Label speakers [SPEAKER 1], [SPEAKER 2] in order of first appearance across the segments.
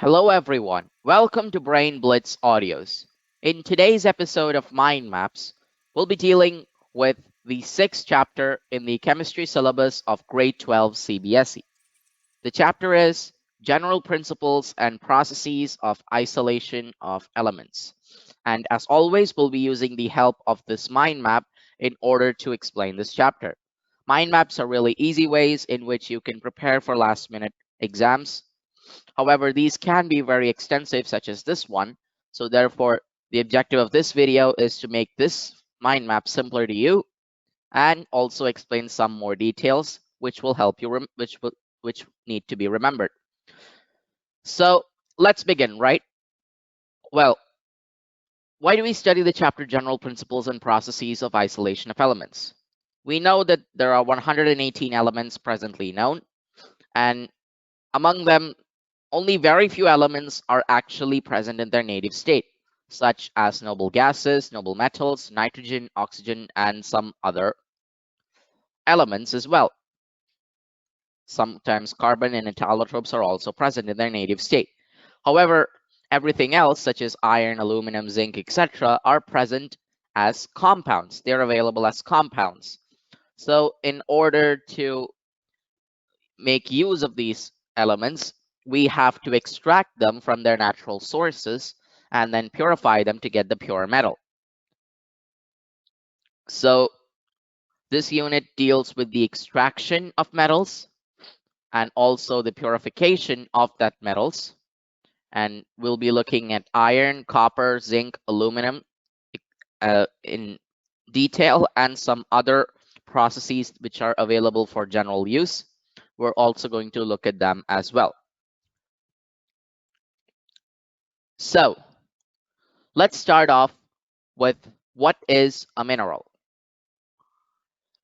[SPEAKER 1] Hello everyone, welcome to Brain Blitz Audios. In today's episode of Mind Maps, we'll be dealing with the sixth chapter in the chemistry syllabus of grade 12 CBSE. The chapter is General Principles and Processes of Isolation of Elements. And as always, we'll be using the help of this mind map in order to explain this chapter. Mind maps are really easy ways in which you can prepare for last minute exams. However, these can be very extensive, such as this one. So therefore, the objective of this video is to make this mind map simpler to you and also explain some more details which will help you, which need to be remembered. So let's begin, right? Well, why do we study the chapter General Principles and Processes of Isolation of Elements? We know that there are 118 elements presently known, and among them, only very few elements are actually present in their native state, such as noble gases, noble metals, nitrogen, oxygen, and some other elements as well. Sometimes carbon and allotropes are also present in their native state. However, everything else, such as iron, aluminum, zinc, etc., are present as compounds. They're available as compounds. So in order to make use of these elements, we have to extract them from their natural sources and then purify them to get the pure metal. So this unit deals with the extraction of metals and also the purification of that metals. And we'll be looking at iron, copper, zinc, aluminum in detail and some other processes which are available for general use. We're also going to look at them as well. So let's start off with what is a mineral.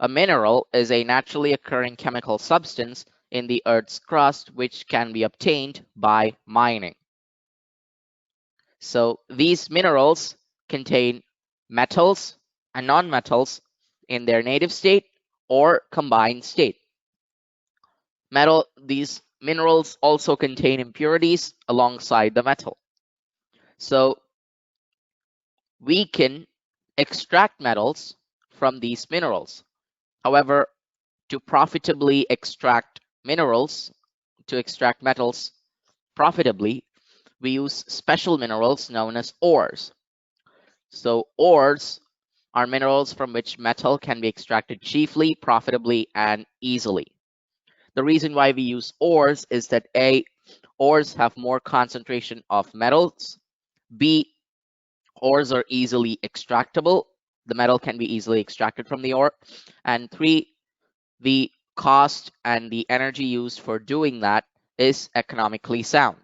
[SPEAKER 1] A mineral is a naturally occurring chemical substance in the Earth's crust which can be obtained by mining. So these minerals contain metals and nonmetals in their native state or combined state. These minerals also contain impurities alongside the metal. So we can extract metals from these minerals. However, to profitably extract metals profitably, we use special minerals known as ores. So ores are minerals from which metal can be extracted cheaply, profitably, and easily. The reason why we use ores is that A, ores have more concentration of metals, B, ores are easily extractable. The metal can be easily extracted from the ore. And 3, the cost and the energy used for doing that is economically sound.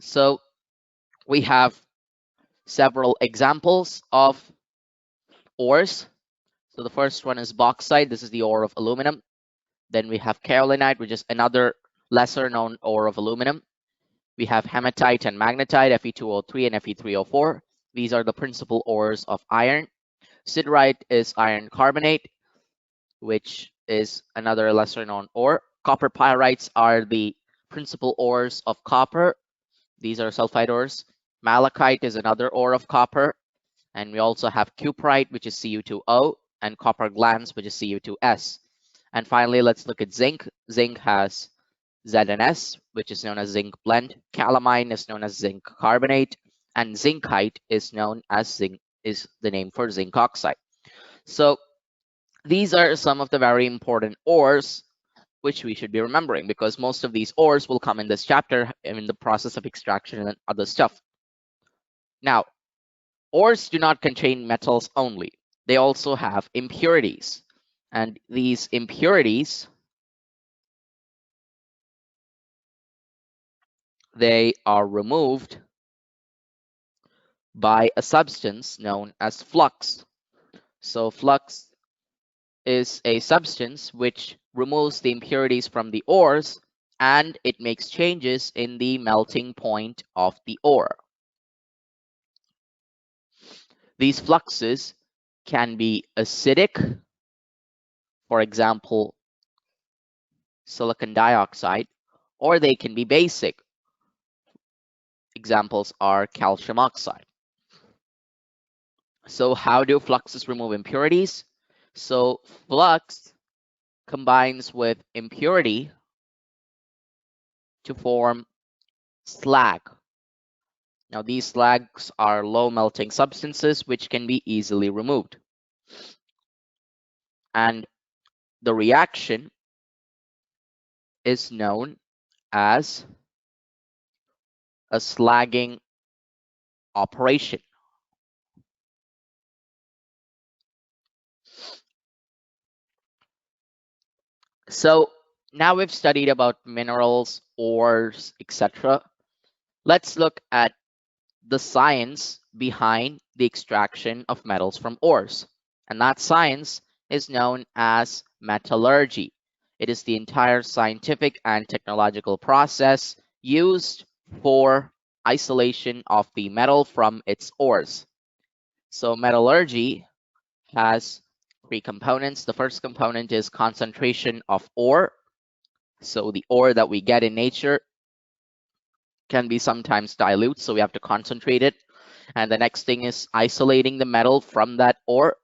[SPEAKER 1] So we have several examples of ores. So the first one is bauxite. This is the ore of aluminum. Then we have kaolinite, which is another lesser known ore of aluminum. We have hematite and magnetite, Fe2O3 and Fe3O4. These are the principal ores of iron. Siderite is iron carbonate, which is another lesser known ore. Copper pyrites are the principal ores of copper. These are sulfide ores. Malachite is another ore of copper. And we also have cuprite, which is Cu2O, and copper glans, which is Cu2S. And finally, let's look at zinc. Zinc has ZnS, which is known as zinc blende. Calamine is known as zinc carbonate, and zincite is known as is the name for zinc oxide. So these are some of the very important ores which we should be remembering, because most of these ores will come in this chapter in the process of extraction and other stuff. Now, ores do not contain metals only. They also have impurities. And these impurities, they are removed by a substance known as flux. So flux is a substance which removes the impurities from the ores, and it makes changes in the melting point of the ore. These fluxes can be acidic, for example, silicon dioxide, or they can be basic, examples are calcium oxide. So how do fluxes remove impurities? So flux combines with impurity to form slag. Now these slags are low melting substances which can be easily removed. And the reaction is known as a slagging operation. So now we've studied about minerals, ores, etc. Let's look at the science behind the extraction of metals from ores. And that science is known as metallurgy. It is the entire scientific and technological process used for isolation of the metal from its ores. So metallurgy has three components. The first component is concentration of ore. So the ore that we get in nature can be sometimes dilute, so we have to concentrate it. And the next thing is isolating the metal from that ore.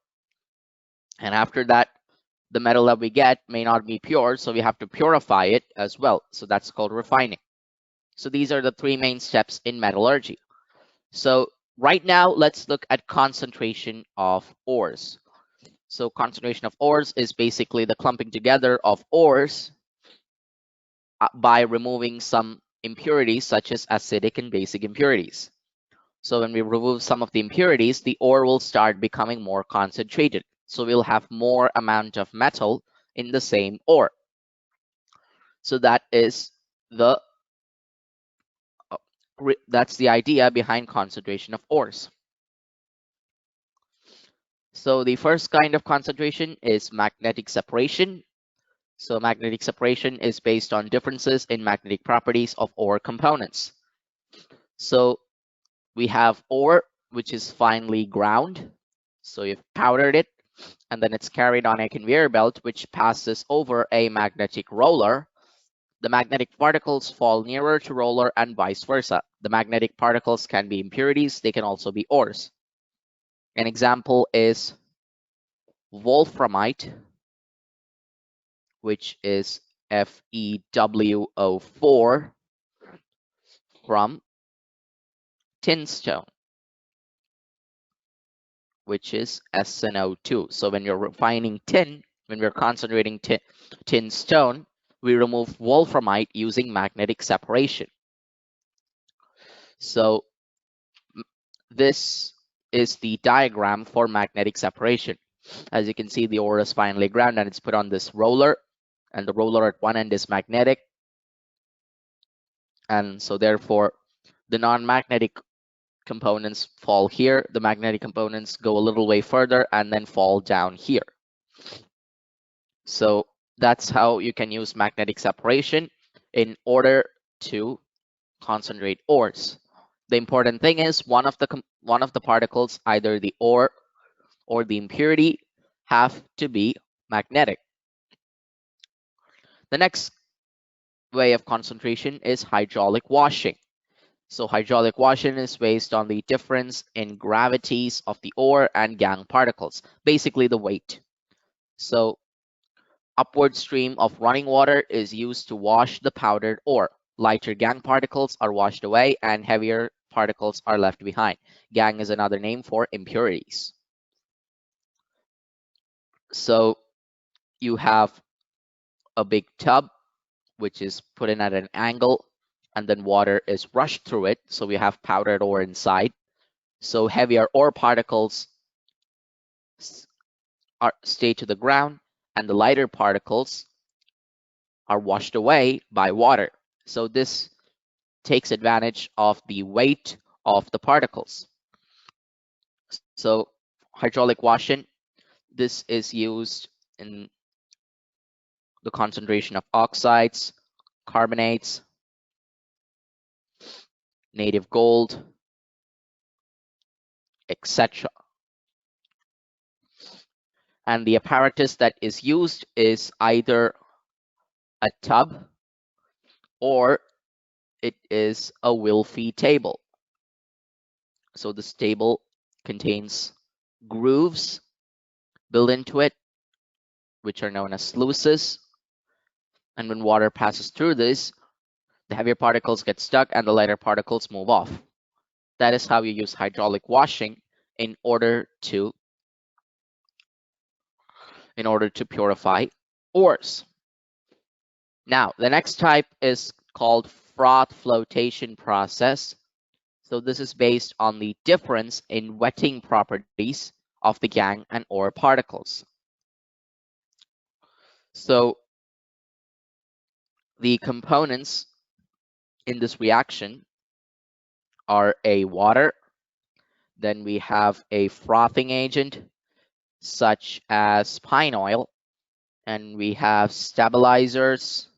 [SPEAKER 1] And after that, the metal that we get may not be pure, so we have to purify it as well. So that's called refining. So these are the three main steps in metallurgy. So right now, let's look at concentration of ores. So concentration of ores is basically the clumping together of ores by removing some impurities such as acidic and basic impurities. So when we remove some of the impurities, the ore will start becoming more concentrated. So we'll have more amount of metal in the same ore. So that is that's the idea behind concentration of ores. So the first kind of concentration is magnetic separation. So magnetic separation is based on differences in magnetic properties of ore components. So we have ore, which is finely ground. So you've powdered it, and then it's carried on a conveyor belt, which passes over a magnetic roller. The magnetic particles fall nearer to roller and vice versa. The magnetic particles can be impurities. They can also be ores. An example is wolframite, which is FeWO4 from tinstone, which is SnO2. So when you're refining tin, when we're concentrating tin stone, we remove wolframite using magnetic separation. So this is the diagram for magnetic separation. As you can see, the ore is finely ground and it's put on this roller, and the roller at one end is magnetic. And so therefore, the non-magnetic components fall here, the magnetic components go a little way further and then fall down here. So that's how you can use magnetic separation in order to concentrate ores. The important thing is one of the particles, either the ore or the impurity, have to be magnetic. The next way of concentration is hydraulic washing. So hydraulic washing is based on the difference in gravities of the ore and gangue particles, basically the weight. So upward stream of running water is used to wash the powdered ore. Lighter gangue particles are washed away and heavier particles are left behind. Gangue is another name for impurities. So you have a big tub which is put in at an angle, and then water is rushed through it. So we have powdered ore inside. So heavier ore particles stay to the ground, and the lighter particles are washed away by water. So this takes advantage of the weight of the particles. So hydraulic washing, this is used in the concentration of oxides, carbonates, native gold, etc. And the apparatus that is used is either a tub or it is a Wilfy table. So this table contains grooves built into it, which are known as sluices. And when water passes through this, the heavier particles get stuck and the lighter particles move off. That is how you use hydraulic washing in order to purify ores. Now, the next type is called froth flotation process. So this is based on the difference in wetting properties of the gangue and ore particles. So the components in this reaction are a water, then we have a frothing agent such as pine oil, and we have stabilizers.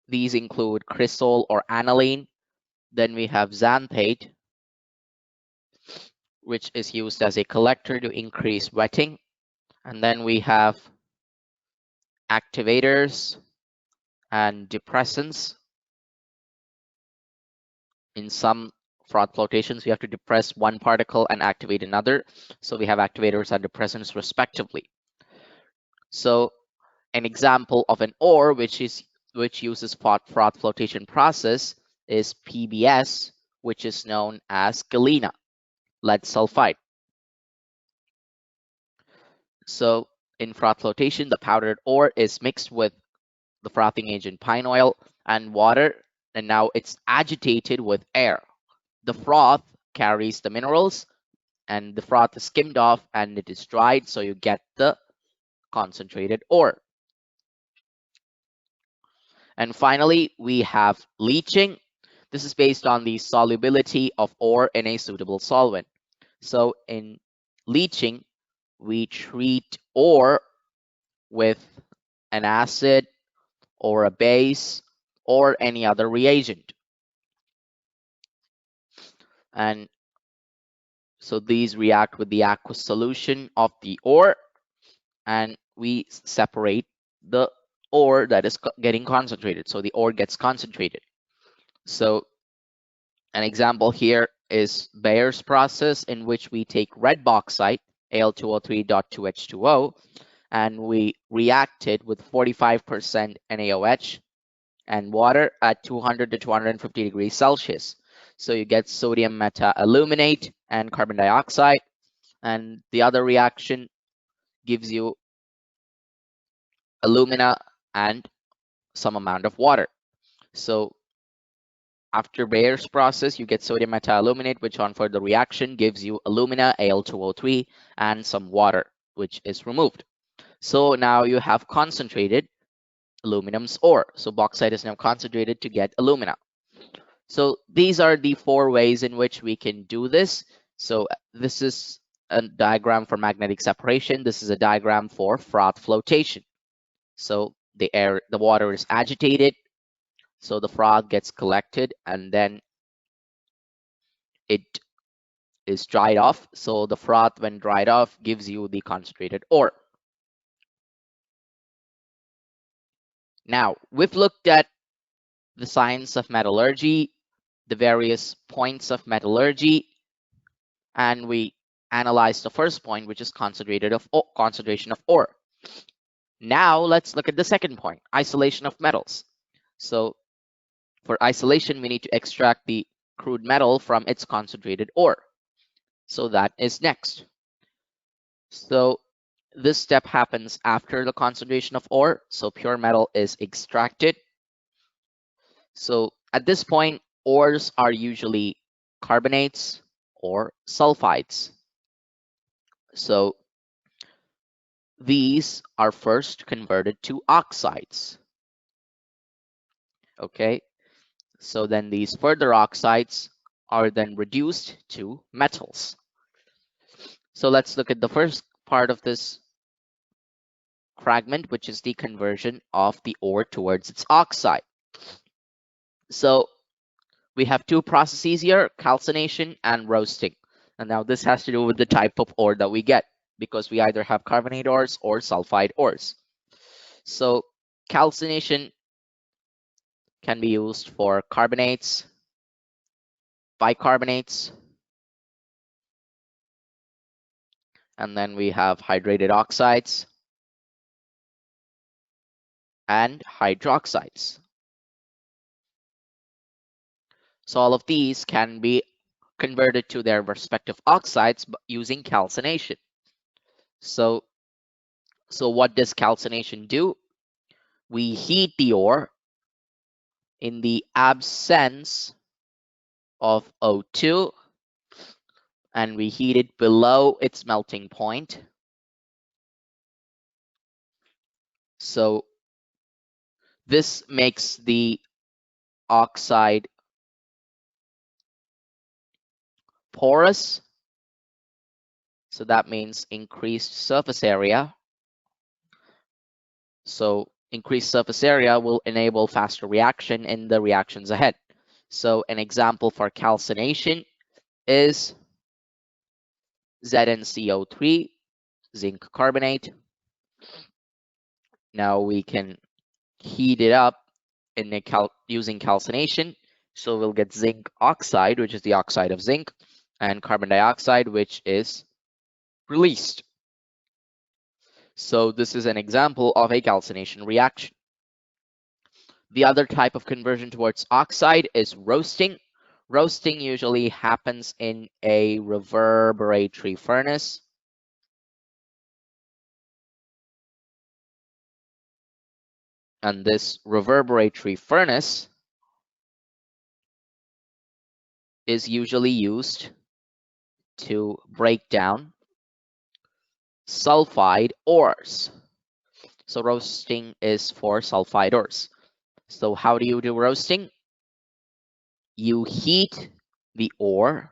[SPEAKER 1] These include cresol or aniline. Then we have xanthate, which is used as a collector to increase wetting. And then we have activators and depressants. In some froth flotations, we have to depress one particle and activate another. So we have activators and depressants respectively. So an example of an ore which uses froth flotation process is PBS, which is known as galena, lead sulfide. So in froth flotation, the powdered ore is mixed with the frothing agent pine oil and water, and now it's agitated with air. The froth carries the minerals, and the froth is skimmed off and it is dried, so you get the concentrated ore. And finally, we have leaching. This is based on the solubility of ore in a suitable solvent. So in leaching, we treat ore with an acid or a base or any other reagent. And so these react with the aqueous solution of the ore, and we separate the ore that is getting concentrated. So the ore gets concentrated. So an example here is Bayer's process, in which we take red bauxite, Al2O3.2H2O, and we react it with 45% NaOH and water at 200 to 250 degrees Celsius. So you get sodium meta-aluminate and carbon dioxide, and the other reaction gives you alumina and some amount of water. So after Bayer's process, you get sodium meta-aluminate, which on further reaction gives you alumina, Al2O3, and some water, which is removed. So now you have concentrated aluminum's ore. So bauxite is now concentrated to get alumina. So these are the four ways in which we can do this. So this is a diagram for magnetic separation. This is a diagram for froth flotation. So the water is agitated. So the froth gets collected and then it is dried off. So the froth, when dried off, gives you the concentrated ore. Now, we've looked at the science of metallurgy, the various points of metallurgy, and we analyzed the first point, which is concentration of ore. Now let's look at the second point, isolation of metals. So for isolation, we need to extract the crude metal from its concentrated ore. So that is next. So this step happens after the concentration of ore. So pure metal is extracted. So at this point, ores are usually carbonates or sulfides. So these are first converted to oxides. Okay, so then these further oxides are then reduced to metals. So let's look at the first part of this fragment, which is the conversion of the ore towards its oxide. So we have two processes here, calcination and roasting. And now this has to do with the type of ore that we get, because we either have carbonate ores or sulfide ores. So calcination can be used for carbonates, bicarbonates, and then we have hydrated oxides and hydroxides. So all of these can be converted to their respective oxides using calcination. So what does calcination do? We heat the ore in the absence of O2, and we heat it below its melting point. So this makes the oxide porous. So that means increased surface area. So increased surface area will enable faster reaction in the reactions ahead. So an example for calcination is ZnCO3, zinc carbonate. Now we can heat it up in using calcination. So we'll get zinc oxide, which is the oxide of zinc, and carbon dioxide, which is released. So this is an example of a calcination reaction. The other type of conversion towards oxide is roasting. Roasting usually happens in a reverberatory furnace. And this reverberatory furnace is usually used to break down sulfide ores. So roasting is for sulfide ores. So how do you do roasting? You heat the ore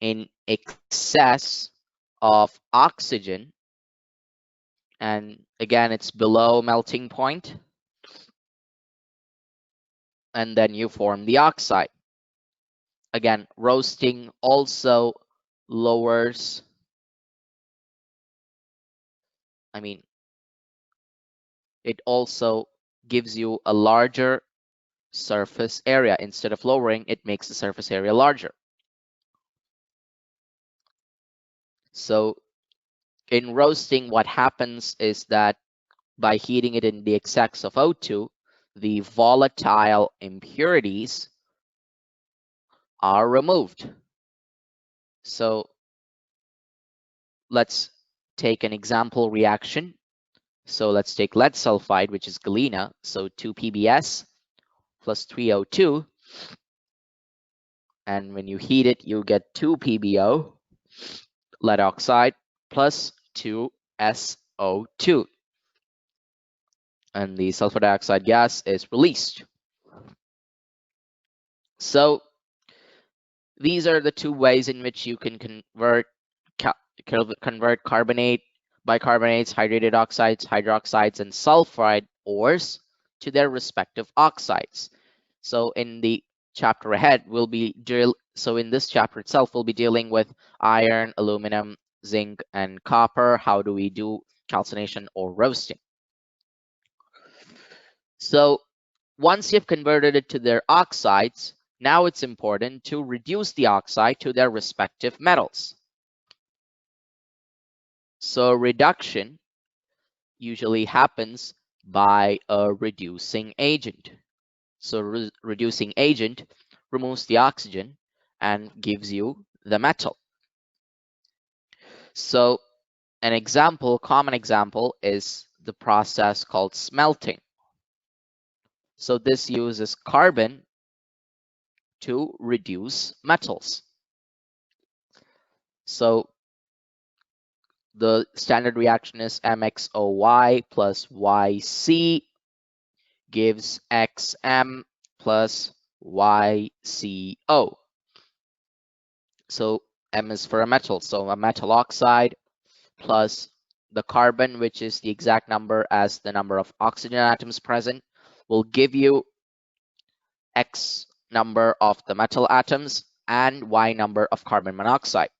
[SPEAKER 1] in excess of oxygen, and again it's below melting point, and then you form the oxide. Again, roasting also lowers, it also gives you a larger surface area. Instead of lowering, it makes the surface area larger. So in roasting, what happens is that by heating it in the excess of O2, the volatile impurities are removed. So let's take an example reaction. So let's take lead sulfide, which is galena. So 2 PbS plus 3O2. And when you heat it, you get 2 PbO, lead oxide, plus 2 SO2. And the sulfur dioxide gas is released. So these are the two ways in which you can convert carbonate, bicarbonates, hydrated oxides, hydroxides, and sulfide ores to their respective oxides. So in the chapter ahead, in this chapter itself, we'll be dealing with iron, aluminum, zinc, and copper. How do we do calcination or roasting? So once you've converted it to their oxides, now it's important to reduce the oxide to their respective metals. So reduction usually happens by a reducing agent. So reducing agent removes the oxygen and gives you the metal. So an common example is the process called smelting. So this uses carbon to reduce metals. So the standard reaction is MXOY plus YC gives XM plus YCO. So M is for a metal, so a metal oxide plus the carbon, which is the exact number as the number of oxygen atoms present, will give you X number of the metal atoms and Y number of carbon monoxide.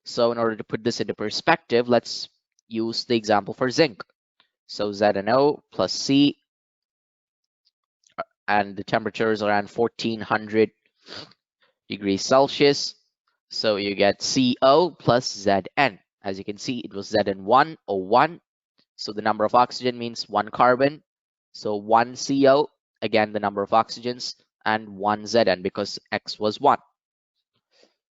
[SPEAKER 1] So in order to put this into perspective, let's use the example for zinc. So ZnO plus C, and the temperature is around 1400 degrees Celsius. So you get CO plus Zn. As you can see, it was Zn1 or 1. So the number of oxygen means 1 carbon. So 1 CO, again, the number of oxygens, and 1 Zn because X was 1.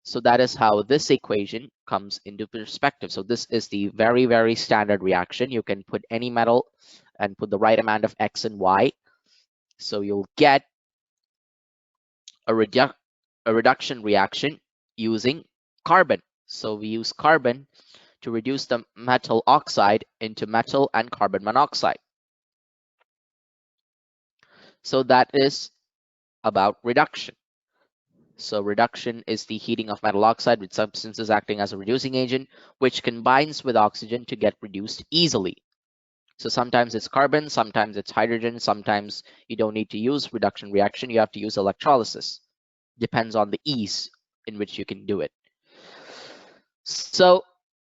[SPEAKER 1] So that is how this equation comes into perspective. So this is the very, very standard reaction. You can put any metal and put the right amount of X and Y. So you'll get a reduction reaction using carbon. So we use carbon to reduce the metal oxide into metal and carbon monoxide. So that is about reduction. So reduction is the heating of metal oxide with substances acting as a reducing agent, which combines with oxygen to get reduced easily. So sometimes it's carbon, sometimes it's hydrogen, sometimes you don't need to use reduction reaction, you have to use electrolysis. Depends on the ease in which you can do it. So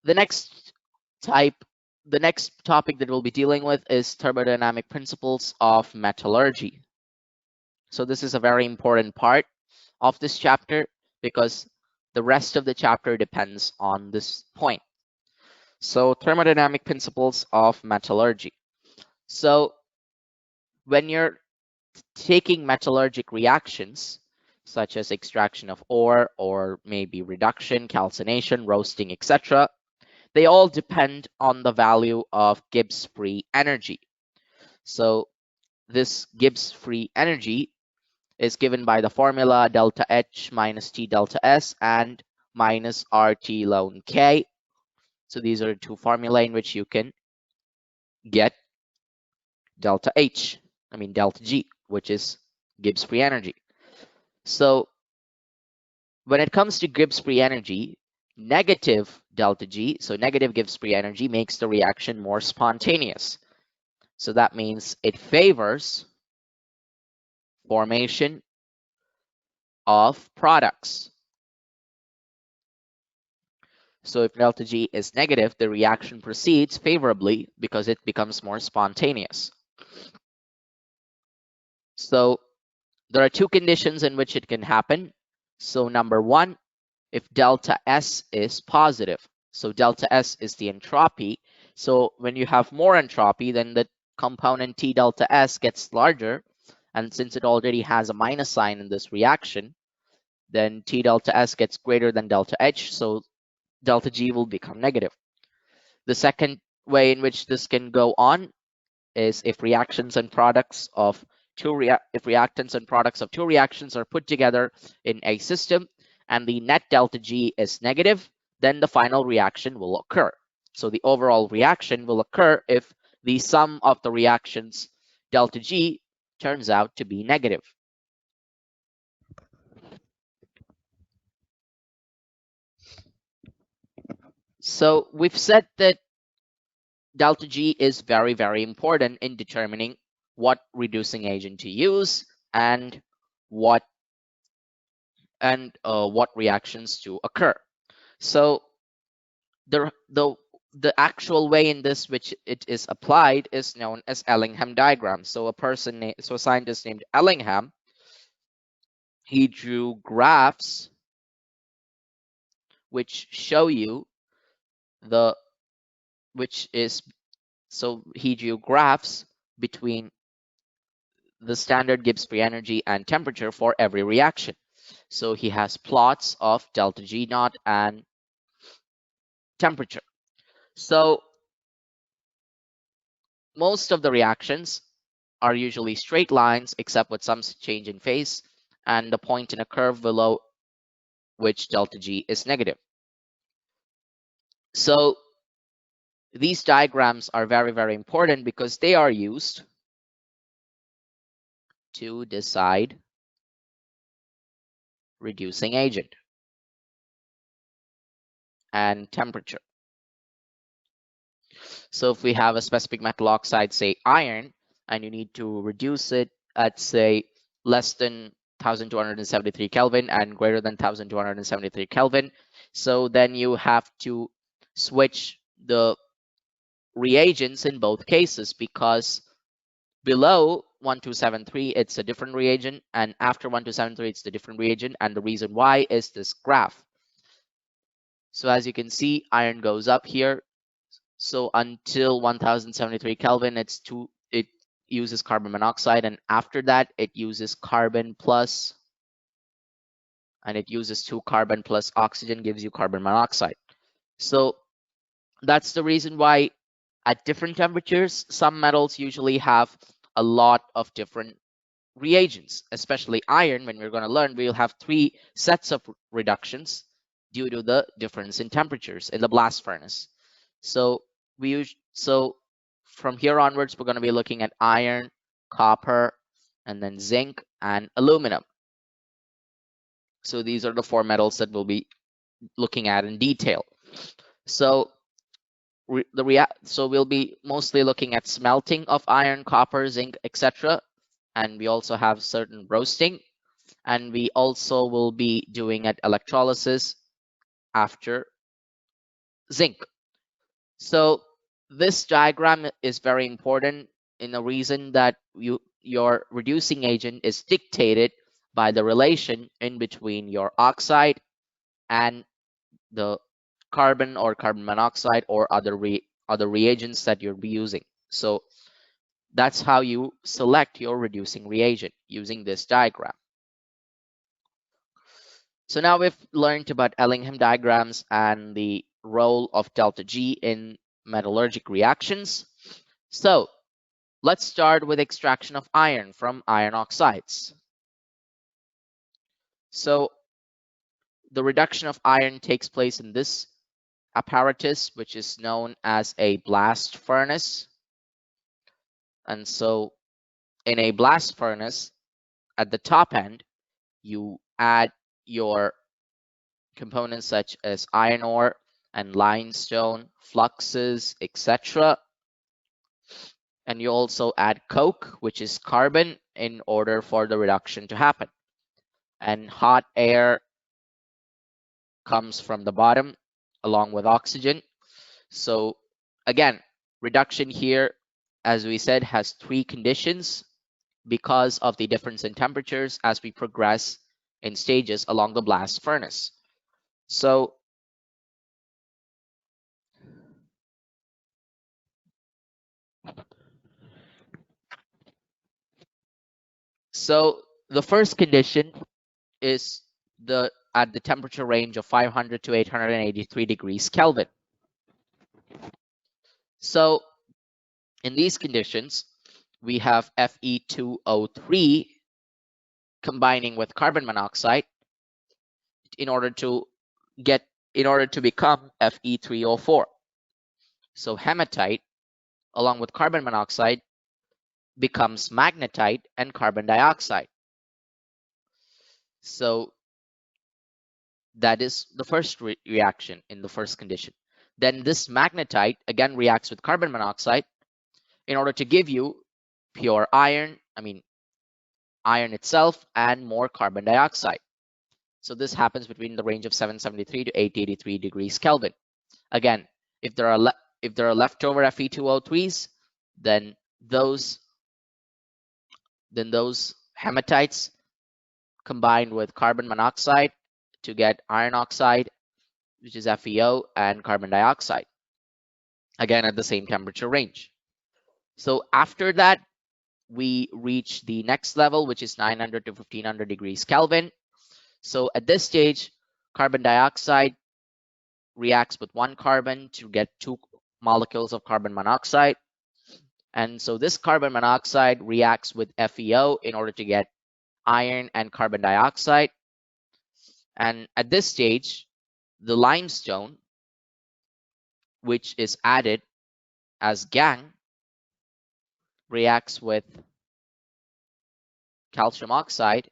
[SPEAKER 1] the next topic that we'll be dealing with is thermodynamic principles of metallurgy. So this is a very important part of this chapter because the rest of the chapter depends on this point. So thermodynamic principles of metallurgy. So when you're taking metallurgic reactions, such as extraction of ore or maybe reduction, calcination, roasting, etc., they all depend on the value of Gibbs free energy. So this Gibbs free energy is given by the formula delta H minus T delta S and minus RT ln K. So these are two formulae in which you can get delta G, which is Gibbs free energy. So when it comes to Gibbs free energy, negative delta G, so negative Gibbs free energy makes the reaction more spontaneous. So that means it favors formation of products. So if delta G is negative, the reaction proceeds favorably because it becomes more spontaneous. So there are two conditions in which it can happen. So number one, if delta S is positive. So delta S is the entropy. So when you have more entropy, then the component T delta S gets larger. And since it already has a minus sign in this reaction, then T delta S gets greater than delta H. So delta G will become negative. The second way in which this can go on is if reactants and products of two reactions are put together in a system and the net delta G is negative, then the final reaction will occur. So the overall reaction will occur if the sum of the reactions delta G turns out to be negative. So we've said that delta G is very, very important in determining what reducing agent to use and what reactions to occur. So the actual way in this which it is applied is known as Ellingham diagram. So a scientist named Ellingham, he drew graphs which show you he drew graphs between the standard Gibbs free energy and temperature for every reaction. So he has plots of delta G naught and temperature. So most of the reactions are usually straight lines except with some change in phase and the point in a curve below which delta G is negative. So these diagrams are very, very important because they are used to decide reducing agent and temperature. So if we have a specific metal oxide, say iron, and you need to reduce it at, say, less than 1273 Kelvin and greater than 1273 Kelvin, so then you have to switch the reagents in both cases because below 1273, it's a different reagent, and after 1273, it's the different reagent. And the reason why is this graph. So as you can see, iron goes up here. So until 1073 Kelvin, it uses carbon monoxide, and after that, it uses carbon plus, and it uses 2 carbon plus oxygen, gives you carbon monoxide. So that's the reason why at different temperatures, some metals usually have a lot of different reagents, especially iron. When we're going to learn, we'll have 3 sets of reductions due to the difference in temperatures in the blast furnace. So from here onwards, we're going to be looking at iron, copper, and then zinc and aluminum. So these are the 4 metals that we'll be looking at in detail. So we'll be mostly looking at smelting of iron, copper, zinc, etc. And we also have certain roasting, and we also will be doing at electrolysis after zinc. So this diagram is very important in the reason that your reducing agent is dictated by the relation in between your oxide and the carbon or carbon monoxide or other reagents that you'll be using. So that's how you select your reducing reagent using this diagram. So now we've learned about Ellingham diagrams and the role of delta G in metallurgic reactions. So let's start with extraction of iron from iron oxides. So the reduction of iron takes place in this apparatus, which is known as a blast furnace. And so in a blast furnace, at the top end, you add your components such as iron ore and limestone, fluxes, etc. And you also add coke, which is carbon, in order for the reduction to happen. And hot air comes from the bottom along with oxygen. So again, reduction here, as we said, has 3 conditions because of the difference in temperatures as we progress in stages along the blast furnace. So the first condition is at the temperature range of 500 to 883 degrees Kelvin. So in these conditions, we have Fe2O3 combining with carbon monoxide in order to become Fe3O4. So hematite, along with carbon monoxide, becomes magnetite and carbon dioxide. So that is the first reaction in the first condition. Then this magnetite again reacts with carbon monoxide in order to give you pure iron, iron itself, and more carbon dioxide. So this happens between the range of 773 to 883 degrees Kelvin. Again, if there are leftover Fe2O3s, then those hematites combined with carbon monoxide to get iron oxide, which is FeO, and carbon dioxide, again at the same temperature range. So after that, we reach the next level, which is 900 to 1500 degrees Kelvin. So at this stage, carbon dioxide reacts with 1 carbon to get 2 molecules of carbon monoxide. And so this carbon monoxide reacts with FeO in order to get iron and carbon dioxide. And at this stage, the limestone, which is added as gangue, reacts with calcium oxide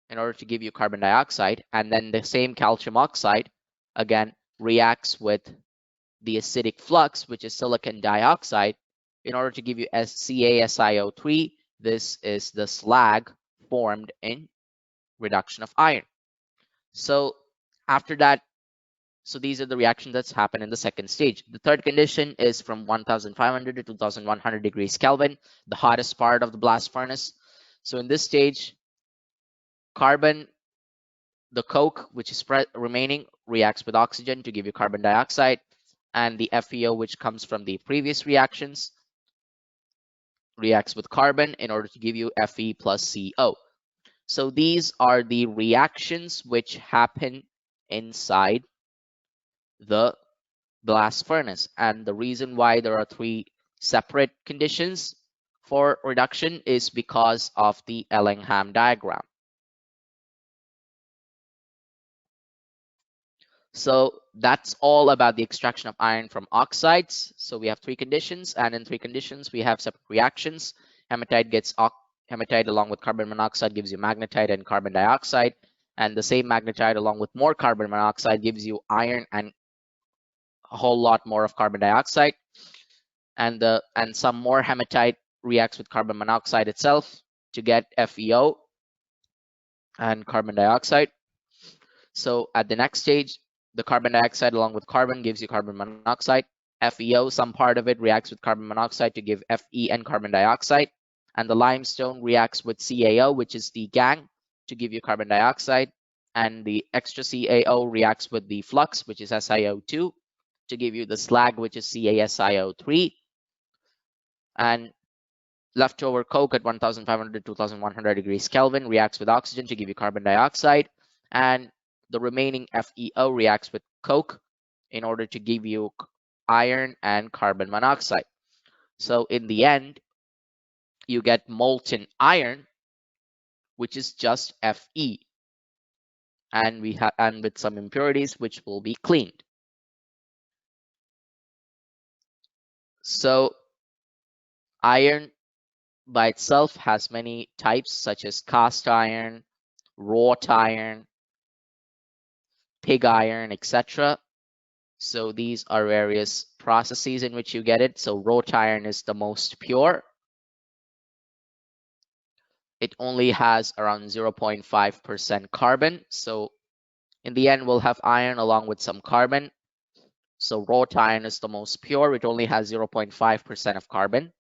[SPEAKER 1] in order to give you carbon dioxide. And then the same calcium oxide again reacts with the acidic flux, which is silicon dioxide, in order to give you CaSiO3. This is the slag formed in reduction of iron. So after that, So these are the reactions that's happened in the second stage. The third condition is from 1500 to 2100 degrees Kelvin, the hottest part of the blast furnace. So in this stage, carbon, the coke, which is remaining, reacts with oxygen to give you carbon dioxide, and the FeO, which comes from the previous reactions, reacts with carbon in order to give you Fe plus CO. So these are the reactions which happen inside the blast furnace. And the reason why there are three separate conditions for reduction is because of the Ellingham diagram. So that's all about the extraction of iron from oxides. So we have three conditions, and in three conditions we have separate reactions. Hematite gets hematite along with carbon monoxide gives you magnetite and carbon dioxide, and the same magnetite along with more carbon monoxide gives you iron and a whole lot more of carbon dioxide. And some more hematite reacts with carbon monoxide itself to get FeO and carbon dioxide. So at the next stage, the carbon dioxide along with carbon gives you carbon monoxide. FeO, some part of it reacts with carbon monoxide to give Fe and carbon dioxide. And the limestone reacts with CaO, which is the gangue, to give you carbon dioxide. And the extra CaO reacts with the flux, which is SiO2, to give you the slag, which is CaSiO3. And leftover coke at 1500 to 2100 degrees Kelvin reacts with oxygen to give you carbon dioxide, and the remaining FeO reacts with coke in order to give you iron and carbon monoxide. So in the end, you get molten iron, which is just Fe, and with some impurities which will be cleaned. So iron by itself has many types, such as cast iron, wrought iron, pig iron, etc. So these are various processes in which you get it. So wrought iron is the most pure. It only has around 0.5% carbon. So in the end, we'll have iron along with some carbon. So wrought iron is the most pure. It only has 0.5% of carbon.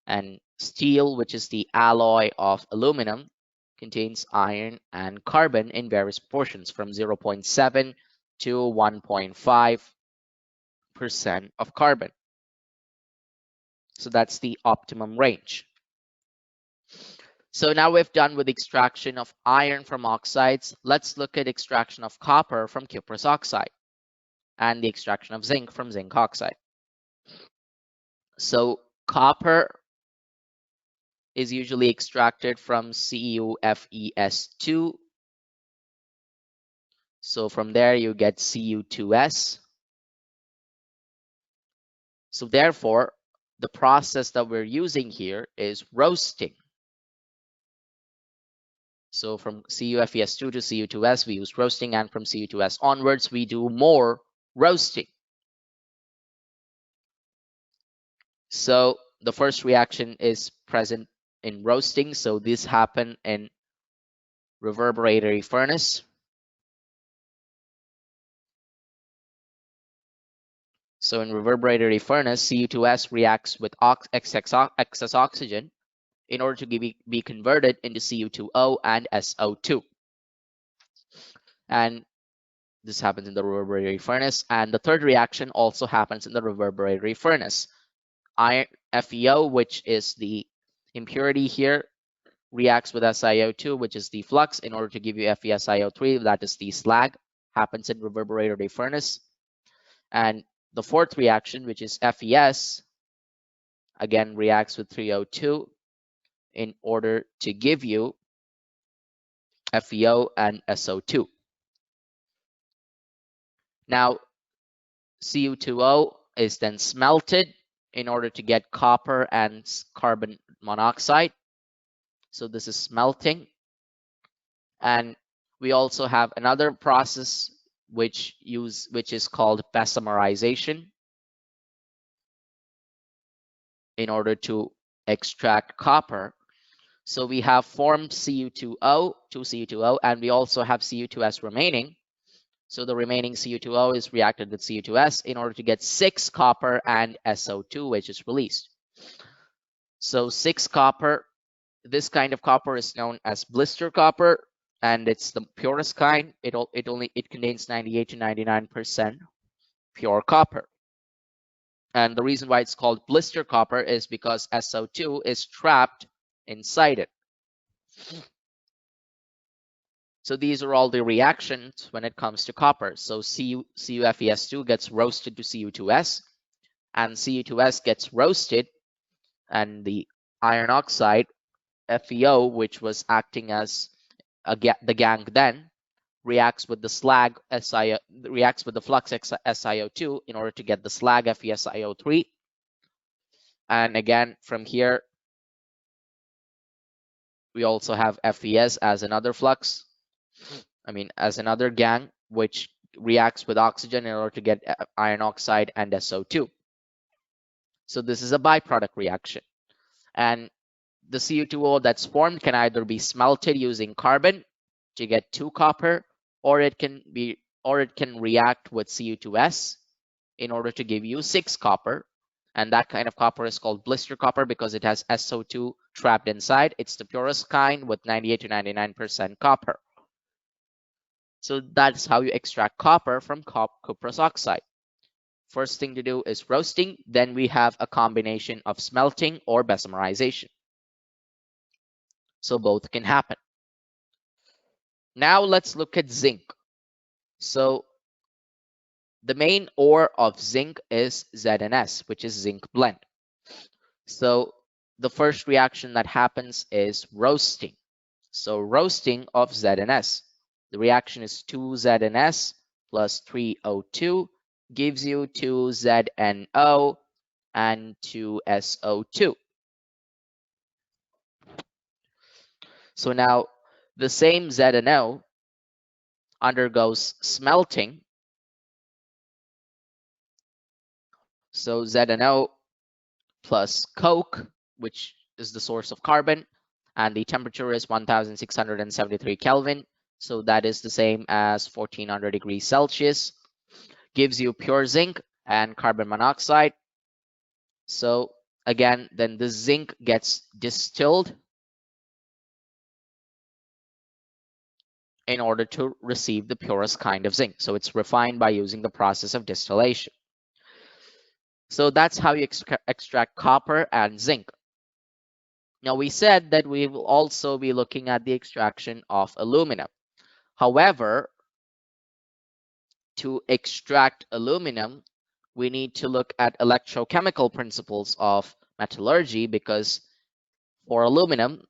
[SPEAKER 1] And steel, which is the alloy of aluminum, contains iron and carbon in various proportions from 0.7 to 1.5% of carbon. So that's the optimum range. So now we've done with extraction of iron from oxides. Let's look at extraction of copper from cuprous oxide and the extraction of zinc from zinc oxide. So copper is usually extracted from CuFeS2. So from there you get Cu2S. So therefore, the process that we're using here is roasting. So from CuFeS2 to Cu2S, we use roasting, and from Cu2S onwards, we do more roasting. So the first reaction is present in roasting. So this happened in reverberatory furnace. So in reverberatory furnace, Cu2S reacts with excess oxygen in order to be converted into Cu2O and SO2. And this happens in the reverberatory furnace. And the third reaction also happens in the reverberatory furnace. FeO, which is the impurity here, reacts with SiO2, which is the flux, in order to give you FeSiO3, that is the slag, happens in reverberatory furnace. And the fourth reaction, which is FeS, again reacts with 3O2 in order to give you FeO and SO2. Now, Cu2O is then smelted in order to get copper and carbon monoxide. So this is smelting. And we also have another process which is called bessemerization in order to extract copper. So we have formed Cu2O, and we also have Cu2S remaining. So the remaining Cu2O is reacted with Cu2S in order to get 6 copper and SO2, which is released. So 6 copper, this kind of copper is known as blister copper, and it's the purest kind. It contains 98 to 99% pure copper. And the reason why it's called blister copper is because SO2 is trapped inside it. So these are all the reactions when it comes to copper. So CuFeS2 gets roasted to Cu2S, and Cu2S gets roasted, and the iron oxide FeO, which was acting as the gang then, reacts with the slag reacts with the flux SiO2 in order to get the slag FeSiO3. And again, from here, we also have FeS as another flux. As another gang, which reacts with oxygen in order to get iron oxide and SO2. So this is a byproduct reaction. And the Cu2O that's formed can either be smelted using carbon to get 2 copper, or it can react with Cu2S in order to give you 6 copper. And that kind of copper is called blister copper because it has SO2 trapped inside. It's the purest kind with 98 to 99% copper. So that's how you extract copper from cuprous oxide. First thing to do is roasting, then we have a combination of smelting or bessemerization. So both can happen. Now let's look at zinc. So the main ore of zinc is ZnS, which is zinc blende. So the first reaction that happens is roasting. So roasting of ZnS. The reaction is 2ZnS plus 3O2 gives you 2ZnO and 2SO2. So now the same ZnO undergoes smelting. So ZnO plus coke, which is the source of carbon, and the temperature is 1673 Kelvin. So that is the same as 1400 degrees Celsius, gives you pure zinc and carbon monoxide. So again, then the zinc gets distilled in order to receive the purest kind of zinc. So it's refined by using the process of distillation. So that's how you extract copper and zinc. Now we said that we will also be looking at the extraction of aluminum. However, to extract aluminum, we need to look at electrochemical principles of metallurgy, because for aluminum,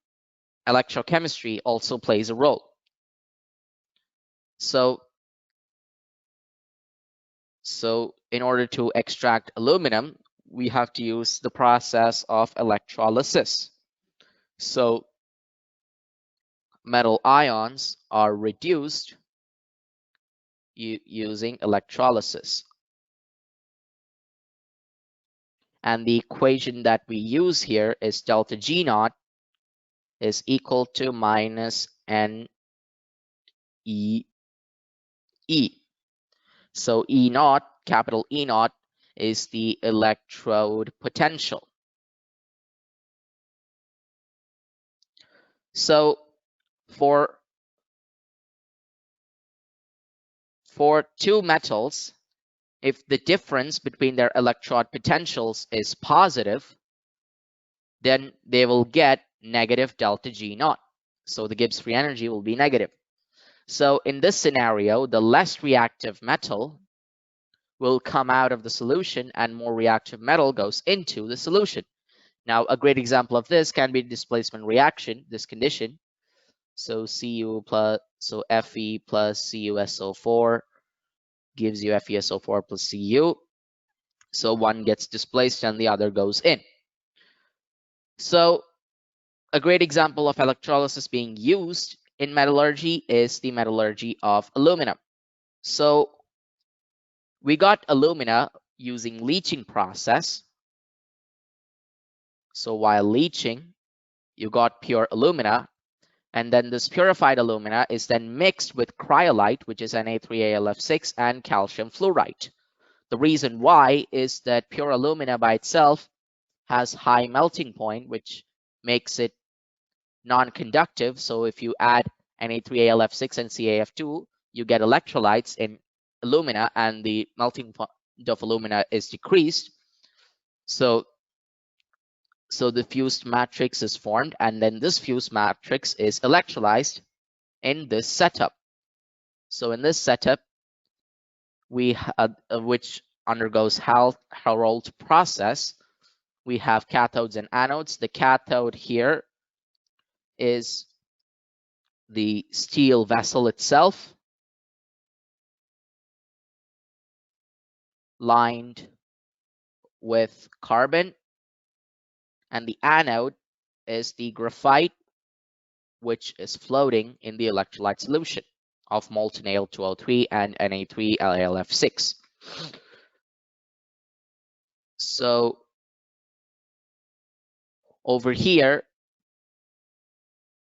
[SPEAKER 1] electrochemistry also plays a role. So in order to extract aluminum, we have to use the process of electrolysis. So metal ions are reduced using electrolysis. And the equation that we use here is delta G naught is equal to minus NEE. So E naught, capital E naught, is the electrode potential. So for two metals, if the difference between their electrode potentials is positive, then they will get negative delta G naught. So the Gibbs free energy will be negative. So in this scenario, the less reactive metal will come out of the solution and more reactive metal goes into the solution. Now, a great example of this can be displacement reaction, this condition. So Fe plus CuSO4 gives you FeSO4 plus Cu. So one gets displaced and the other goes in. So a great example of electrolysis being used in metallurgy is the metallurgy of aluminum. So we got alumina using leaching process. So while leaching, you got pure alumina. And then this purified alumina is then mixed with cryolite, which is Na3AlF6, and calcium fluorite. The reason why is that pure alumina by itself has high melting point, which makes it non-conductive. So if you add Na3AlF6 and CaF2, you get electrolytes in alumina, and the melting point of alumina is decreased. So the fused matrix is formed, and then this fused matrix is electrolyzed in this setup. So in this setup, we which undergoes Herold process, we have cathodes and anodes. The cathode here is the steel vessel itself, lined with carbon, and the anode is the graphite, which is floating in the electrolyte solution of molten Al2O3 and Na3AlF6. So over here,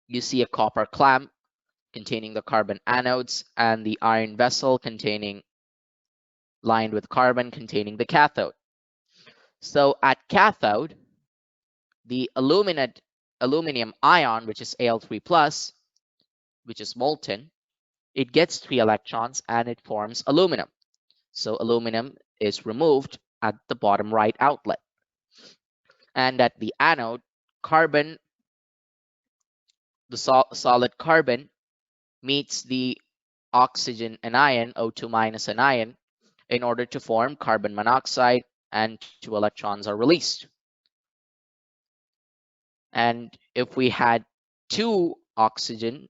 [SPEAKER 1] you see a copper clamp containing the carbon anodes and the iron vessel lined with carbon containing the cathode. So at cathode, the aluminum ion, which is Al3+, which is molten, it gets 3 electrons and it forms aluminum. So aluminum is removed at the bottom right outlet. And at the anode, carbon, the solid carbon, meets the oxygen anion, O2 minus anion, in order to form carbon monoxide, and 2 electrons are released. And if we had 2 oxygen,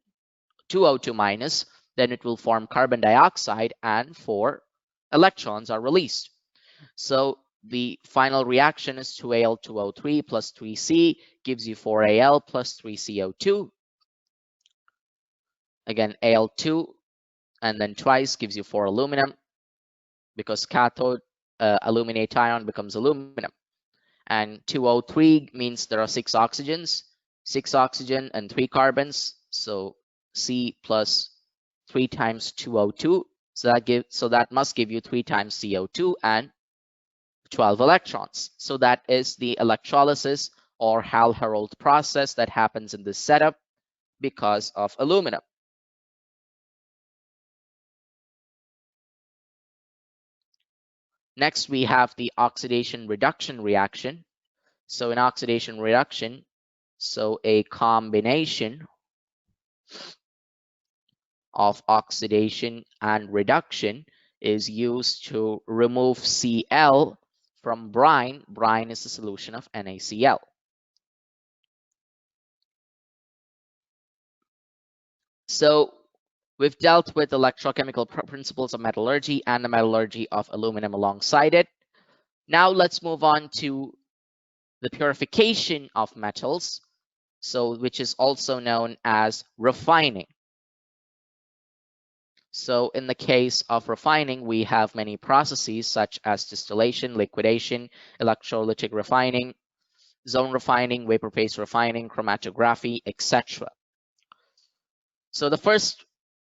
[SPEAKER 1] 2 O2 minus, then it will form carbon dioxide and 4 electrons are released. So the final reaction is 2Al2O3 plus 3C gives you 4Al plus 3CO2. Again, Al2 and then twice gives you 4 aluminum, because cathode aluminate ion becomes aluminum. And 2O3 means there are 6 oxygens, 6 oxygen and 3 carbons. So C plus 3 times 2O2. So that must give you 3 times CO2 and 12 electrons. So that is the electrolysis or Hall-Herold process that happens in this setup because of aluminum. Next, we have the oxidation reduction reaction. So in oxidation reduction, so a combination of oxidation and reduction is used to remove Cl from brine. Brine is a solution of NaCl. So we've dealt with electrochemical principles of metallurgy and the metallurgy of aluminum alongside it. Now let's move on to the purification of metals, so which is also known as refining. So in the case of refining, we have many processes such as distillation, liquidation, electrolytic refining, zone refining, vapor phase refining, chromatography, etc. So the first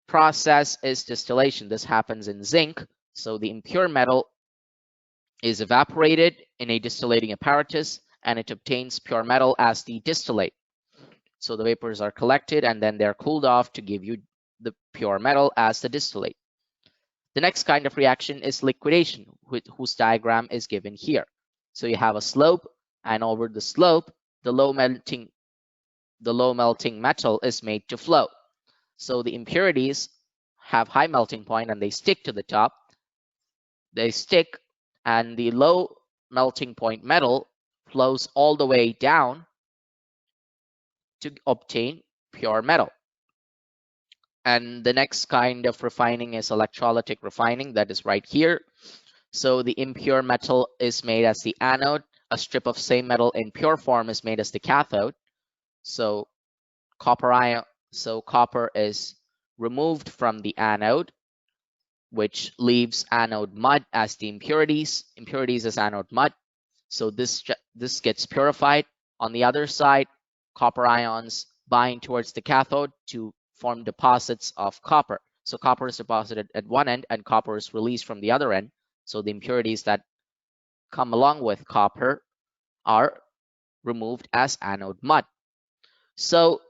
[SPEAKER 1] process is distillation. This happens in zinc. So the impure metal is evaporated in a distillating apparatus, and it obtains pure metal as the distillate. So the vapors are collected and then they're cooled off to give you the pure metal as the distillate. The next kind of reaction is liquidation, whose diagram is given here. So you have a slope, and over the slope, the low melting metal is made to flow. So the impurities have high melting point and they stick to the top. They stick, and the low melting point metal flows all the way down to obtain pure metal. And the next kind of refining is electrolytic refining, that is right here. So the impure metal is made as the anode. A strip of same metal in pure form is made as the cathode. So copper is removed from the anode, which leaves anode mud as the impurities as anode mud. So this gets purified. On the other side, copper ions bind towards the cathode to form deposits of copper. So copper is deposited at one end and copper is released from the other end. So the impurities that come along with copper are removed as anode mud. So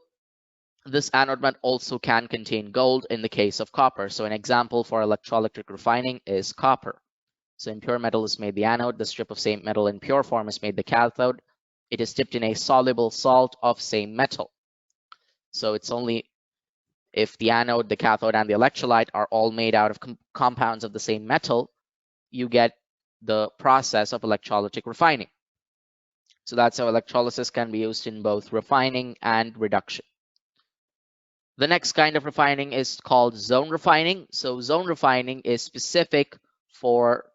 [SPEAKER 1] this anode mud also can contain gold in the case of copper. So an example for electrolytic refining is copper. So impure metal is made the anode, the strip of same metal in pure form is made the cathode. It is dipped in a soluble salt of same metal. So it's only if the anode, the cathode, and the electrolyte are all made out of compounds of the same metal, you get the process of electrolytic refining. So that's how electrolysis can be used in both refining and reduction. The next kind of refining is called zone refining. So zone refining is specific for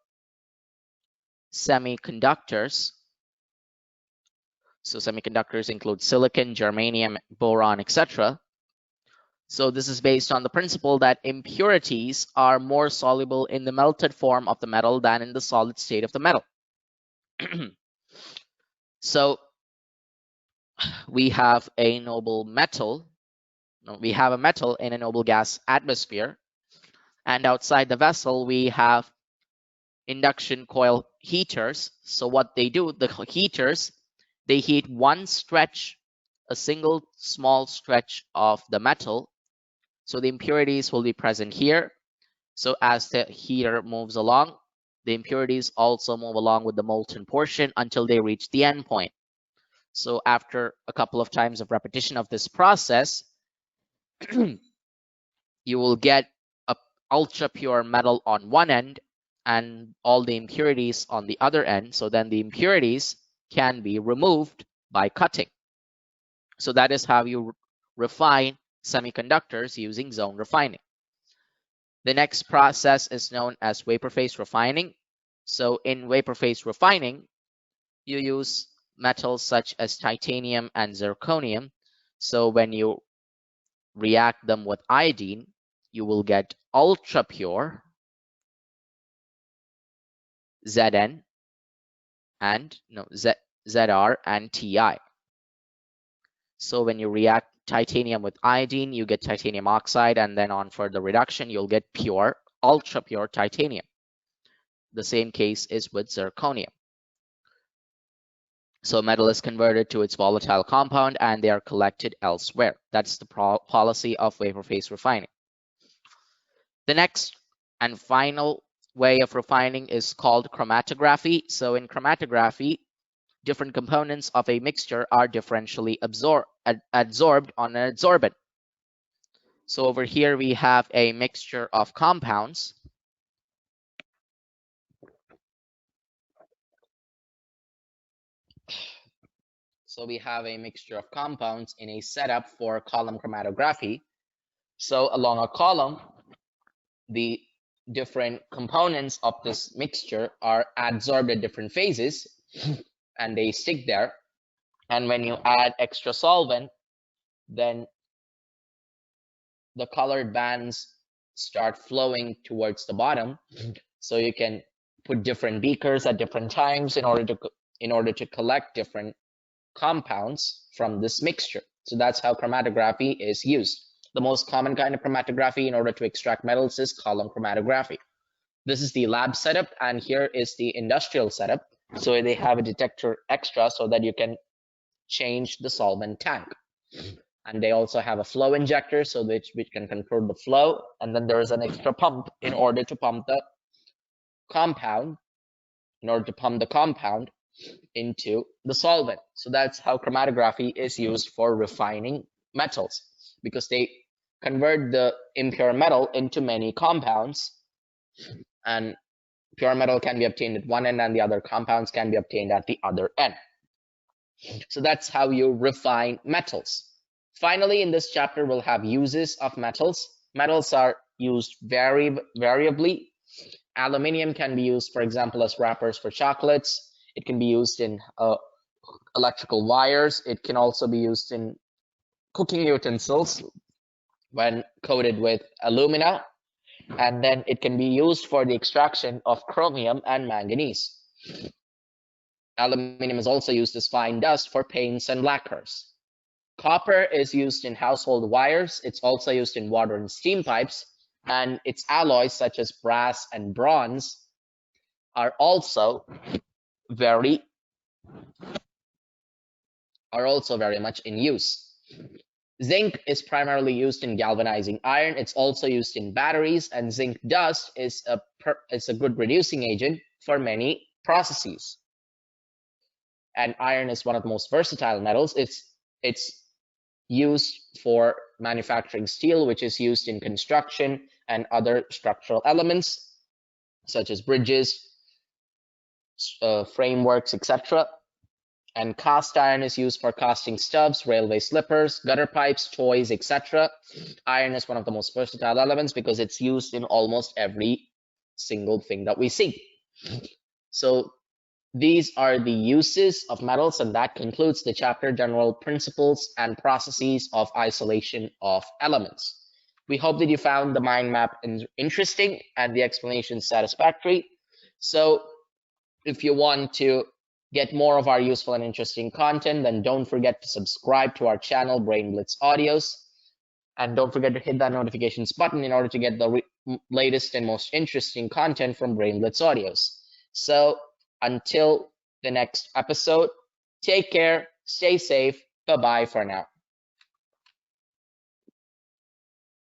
[SPEAKER 1] semiconductors. So semiconductors include silicon, germanium, boron, etc. So this is based on the principle that impurities are more soluble in the melted form of the metal than in the solid state of the metal. So we have a noble metal. We have a metal in a noble gas atmosphere. And outside the vessel, we have induction coil heaters. So what they do, the heaters, they heat one stretch, a single small stretch of the metal. So the impurities will be present here. So as the heater moves along, the impurities also move along with the molten portion until they reach the end point. So after a couple of times of repetition of this process, you will get a ultra pure metal on one end and all the impurities on the other end. So then the impurities can be removed by cutting. So that is how you refine semiconductors using zone refining. The next process is known as vapor phase refining. So in vapor phase refining, you use metals such as titanium and zirconium. So when you react them with iodine, you will get ultra pure Zn and Zr and Ti. So when you react titanium with iodine, you get titanium oxide, and then on further reduction, you'll get pure, ultra pure titanium. The same case is with zirconium. So metal is converted to its volatile compound and they are collected elsewhere. That's the policy of vapor phase refining. The next and final way of refining is called chromatography. So in chromatography, different components of a mixture are differentially adsorbed on an adsorbent. So over here we have a mixture of compounds. So we have a mixture of compounds in a setup for column chromatography. So along a column, the different components of this mixture are adsorbed at different phases and they stick there. And when you add extra solvent, then the colored bands start flowing towards the bottom. So you can put different beakers at different times in order to collect different compounds from this mixture. So that's how chromatography is used. The most common kind of chromatography in order to extract metals is column chromatography. This is the lab setup, and here is the industrial setup. So they have a detector extra so that you can change the solvent tank. And they also have a flow injector so which can control the flow. And then there is an extra pump in order to pump the compound, into the solvent. So that's how chromatography is used for refining metals, because they convert the impure metal into many compounds, and pure metal can be obtained at one end and the other compounds can be obtained at the other end. So that's how you refine metals. Finally, in this chapter, we'll have uses of metals. Metals are used variably. Aluminium can be used, for example, as wrappers for chocolates. It can be used in electrical wires. It can also be used in cooking utensils when coated with alumina. And then it can be used for the extraction of chromium and manganese. Aluminium is also used as fine dust for paints and lacquers.
[SPEAKER 2] Copper is used in household wires. It's also used in water and steam pipes. And its alloys such as brass and bronze are also very much in use. Zinc is primarily used in galvanizing iron. It's also used in batteries, and zinc dust is a good reducing agent for many processes. And iron is one of the most versatile metals. It's used for manufacturing steel, which is used in construction and other structural elements such as bridges, frameworks, etc. And cast iron is used for casting stubs, railway slippers, gutter pipes, toys, etc. Iron is one of the most versatile elements because it's used in almost every single thing that we see. So these are the uses of metals, and that concludes the chapter, General Principles and Processes of Isolation of Elements. We hope that you found the mind map interesting and the explanation satisfactory. So if you want to get more of our useful and interesting content, then don't forget to subscribe to our channel, Brain Blitz Audios. And don't forget to hit that notifications button in order to get the latest and most interesting content from Brain Blitz Audios. So until the next episode, take care, stay safe, bye-bye for now.